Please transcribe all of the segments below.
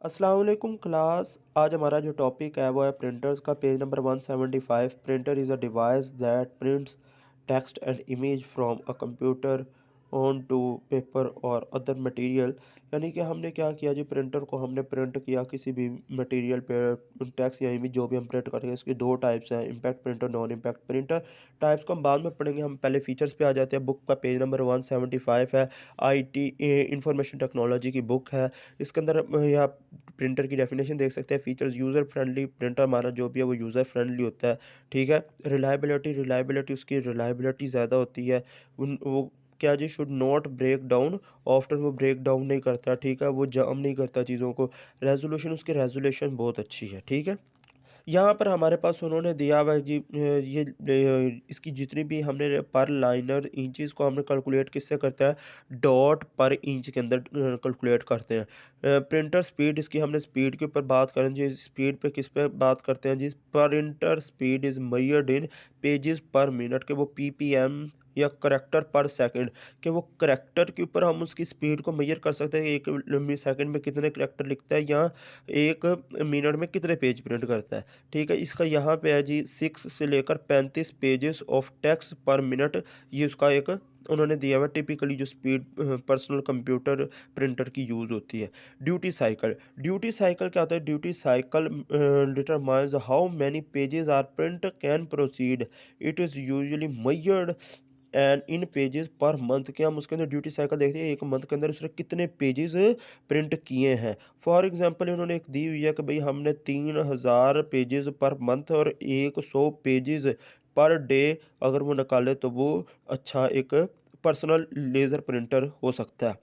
अस्सलाम वालेकुम क्लास। आज हमारा जो टॉपिक है वो है प्रिंटर्स का। Page number 175। Printer is a device that prints text and image from a computer on to paper और अदर मटेरियल। यानी कि हमने क्या किया जी, प्रिंटर को हमने प्रिंट किया किसी भी मटेरियल पे टेक्स्ट या इमेज जो भी हम प्रिंट करेंगे। इसकी दो टाइप्स हैं, impact printer, non impact printer. Types को हम बाद में पढ़ेंगे, हम पहले फीचर्स पे आ जाते हैं। बुक का पेज नंबर 175 है। IT इंफॉर्मेशन टेक्नोलॉजी की बुक है। इसके अंदर यह प्रिंटर की डेफिनेशन देख सकते हैं। फीचर्स: यूज़र फ्रेंडली प्रिंटर, हमारा जो भी है वो यूज़र फ्रेंडली होता है। ठीक है। रिलायबिलिटी उसकी रिलायबिलिटी ज़्यादा होती है। उन वो क्या जी, should not break down often, वो ब्रेक डाउन नहीं करता। ठीक है, वो जाम नहीं करता चीज़ों को। रेजोल्यूशन, उसकी रेजोल्यूशन बहुत अच्छी है। ठीक है। यहाँ पर हमारे पास उन्होंने दिया हुआ है जी, इसकी जितनी भी हमने पर लाइनर इंचज़ को हमने कैलकुलेट किससे करते हैं, डॉट पर इंच के अंदर कैलकुलेट करते हैं। प्रिंटर स्पीड, इसकी हमने स्पीड के ऊपर बात करें जी। स्पीड पे किस पे बात करते हैं जी, printer speed is measured in pages per minute, के वो PPM या करेक्टर पर सेकंड, कि वो करेक्टर के ऊपर हम उसकी स्पीड को मेजर कर सकते हैं कि एक सेकंड में कितने करेक्टर लिखता है या एक मिनट में कितने पेज प्रिंट करता है। ठीक है। इसका यहाँ पे है जी 6 से लेकर 35 pages of text per minute. ये उसका एक उन्होंने दिया हुआ टिपिकली जो स्पीड पर्सनल कंप्यूटर प्रिंटर की यूज़ होती है। ड्यूटी साइकिल क्या होता है? Duty cycle determines how many pages are print can proceed. It is usually measured and in pages per month, के हम उसके अंदर ड्यूटी साइकिल देखते हैं एक मंथ के अंदर उसने कितने पेजेस प्रिंट किए हैं। फॉर एग्जांपल इन्होंने एक दी हुई है कि भाई हमने 3000 पेजेस पर मंथ और 100 पेजेस पर डे अगर वो निकाले तो वो अच्छा एक पर्सनल लेज़र प्रिंटर हो सकता है।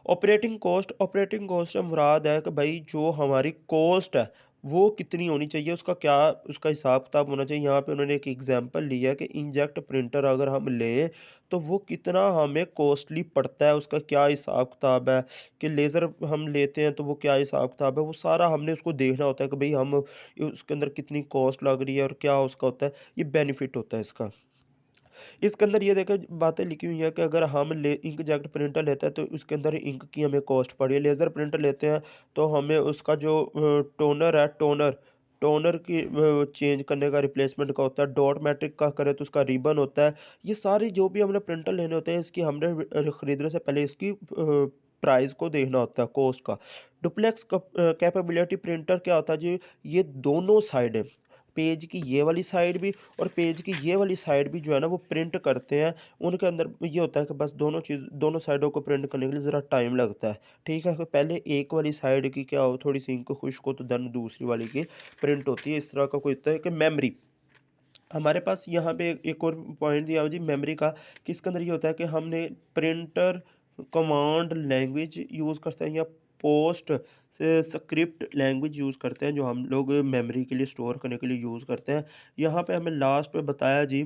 ऑपरेटिंग कॉस्ट से मुराद है कि भाई जो हमारी कॉस्ट है वो कितनी होनी चाहिए, उसका क्या उसका हिसाब किताब होना चाहिए। यहाँ पे उन्होंने एक एग्जांपल लिया है कि इंकजेट प्रिंटर अगर हम लें तो वो कितना हमें कॉस्टली पड़ता है, उसका क्या हिसाब किताब है। कि लेज़र हम लेते हैं तो वो क्या हिसाब किताब है, वो सारा हमने उसको देखना होता है कि भाई हम उसके अंदर कितनी कॉस्ट लग रही है और क्या उसका होता है। ये बेनिफिट होता है इसका। इसके अंदर ये देखो बातें लिखी हुई हैं कि अगर हम ले इंकजेट प्रिंटर लेते हैं तो उसके अंदर इंक की हमें कॉस्ट पड़ी है। लेज़र प्रिंटर लेते हैं तो हमें उसका जो टोनर है, टोनर की चेंज करने का रिप्लेसमेंट का होता है। डॉट मैट्रिक का करें तो उसका रिबन होता है। ये सारी जो भी हमने प्रिंटर लेने होते हैं इसकी हमने खरीदने से पहले इसकी प्राइस को देखना होता है, कॉस्ट का। डुप्लेक्स कैपेबिलिटी प्रिंटर क्या होता है जी, ये दोनों साइडें, पेज की ये वाली साइड भी और पेज की ये वाली साइड भी जो है ना वो प्रिंट करते हैं। उनके अंदर ये होता है कि बस दोनों साइडों को प्रिंट करने के लिए ज़रा टाइम लगता है। ठीक है, तो पहले एक वाली साइड की क्या हो, थोड़ी सी इंक खुश्क हो तो देन दूसरी वाली की प्रिंट होती है। इस तरह का कोई होता है कि मेमोरी, हमारे पास यहाँ पे एक और पॉइंट दिया हुआ जी मेमोरी का, कि इसके अंदर ये होता है कि हमने प्रिंटर कमांड लैंग्वेज यूज़ करते हैं या पोस्ट से स्क्रिप्ट लैंग्वेज यूज़ करते हैं जो हम लोग मेमोरी के लिए स्टोर करने के लिए यूज़ करते हैं। यहाँ पे हमें लास्ट पे बताया जी,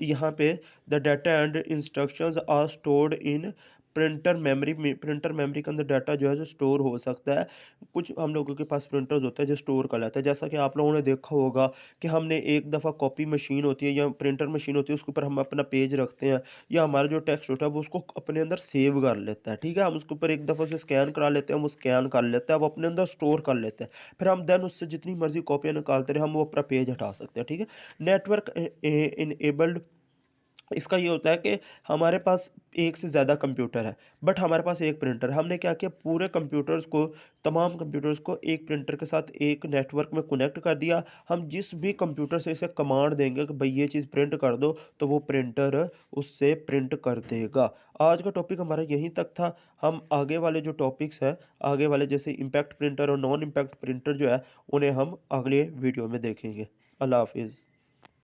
यहाँ पे the data and instructions are stored in printer memory में। प्रिंटर मेमोरी के अंदर डाटा जो है जो स्टोर हो सकता है। कुछ हम लोगों के पास प्रिंटर्स होते हैं जो स्टोर कर लेते हैं, जैसा कि आप लोगों ने देखा होगा कि हमने एक दफ़ा कॉपी मशीन होती है या प्रिंटर मशीन होती है, उसके ऊपर हम अपना पेज रखते हैं या हमारा जो टेक्स्ट होता है वो उसको अपने अंदर सेव कर लेता है। ठीक है, हम उसके ऊपर एक दफ़ा से स्कैन करा लेते हैं, वो स्कैन कर लेता है, वो अपने अंदर स्टोर कर लेते हैं। फिर हम देन उससे जितनी मर्जी कॉपियाँ निकालते रहे हम वो अपना पेज हटा सकते हैं। ठीक है। नेटवर्क इनेबल्ड, इसका ये होता है कि हमारे पास एक से ज़्यादा कंप्यूटर है बट हमारे पास एक प्रिंटर है। हमने क्या किया, पूरे कंप्यूटर्स को, तमाम कंप्यूटर्स को एक प्रिंटर के साथ एक नेटवर्क में कनेक्ट कर दिया। हम जिस भी कंप्यूटर से इसे कमांड देंगे कि भाई ये चीज़ प्रिंट कर दो तो वो प्रिंटर उससे प्रिंट कर देगा। आज का टॉपिक हमारा यहीं तक था। हम आगे वाले जो टॉपिक्स हैं, आगे वाले जैसे इम्पैक्ट प्रिंटर और नॉन इम्पैक्ट प्रिंटर जो है उन्हें हम अगले वीडियो में देखेंगे। अल्लाह हाफिज़।